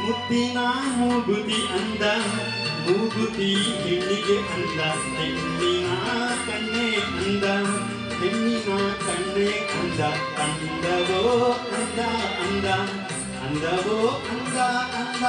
ಮುತ್ತಿನ ಮೂಗುತಿ ಅಂದ ಮೂಗುತಿ ಹೆಣ್ಣಿಗೆ ಅಂದ ಹೆಣ್ಣಿನ ಕಣ್ಣೆ ಅಂದ ಹೆಣ್ಣಿನ ಕಣ್ಣೆ ಅಂದ ಅಂದವೋ ಅಂದ ಅಂದ ಅಂದವೋ ಅಂದ ಅಂದ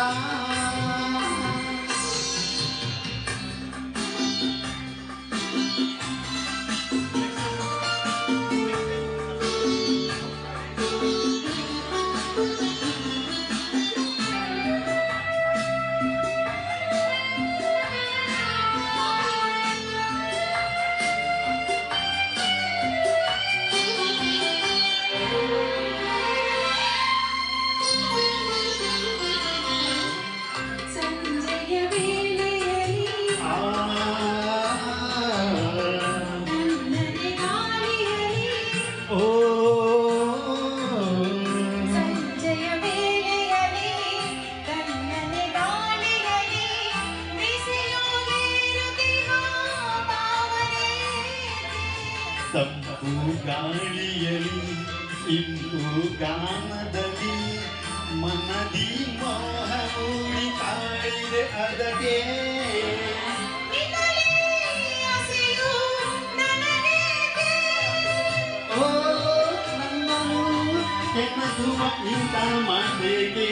ತಂಪು ಗಾಳಿಯಲಿ ಇಂದು ಗಾನದಲ್ಲಿ ಮನದಿ ಮೋಹ ಮೂಡಿ ಕಾಡಿದೆ ಅದಕ್ಕೆ ಓ ನನ್ನನು ಕೆಣಸುವ ಇಂಥ ಮಾತೆಗೆ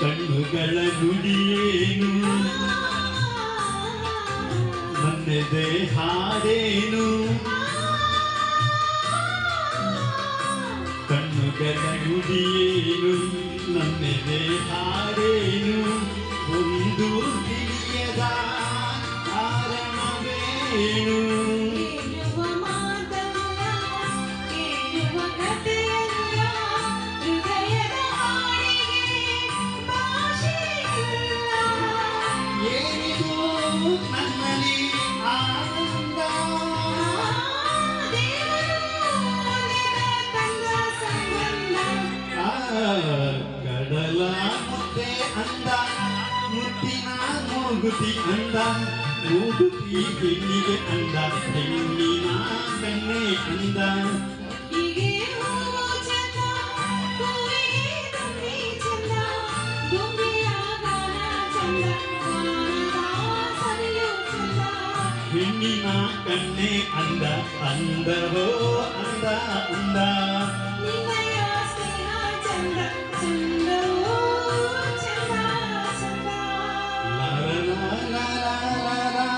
ಕಣ್ಣುಗಳ ನುಡಿಯೇನು ನನ್ನೆದೆ ಹಾಡೇನು ಕಣ್ಣುಗಳ ನುಡಿಯೇನು ನನ್ನೆದೆ ಹಾಡೇನು ಒಂದು ತಿಳಿಯದ ಕಾರಣವೇನು ನನ್ನಲ್ಲಿ ಆನಂದ ಕಡಲ ಮುದ್ದೆ ಅಂದ ಮುತ್ತಿನ ಮೂಗುತಿ ಅಂದ ಮೂಗುತಿ ಹೆಣ್ಣಿಗೆ ಅಂದ ಹೆಣ್ಣಿನ ಕಣ್ಣೆ ಅಂದ ಹೆಣ್ಣಿನ ಕಣ್ಣೆ ಅಂದ ಅಂದವೋ ಅಂದ ಅಂದ la la la la la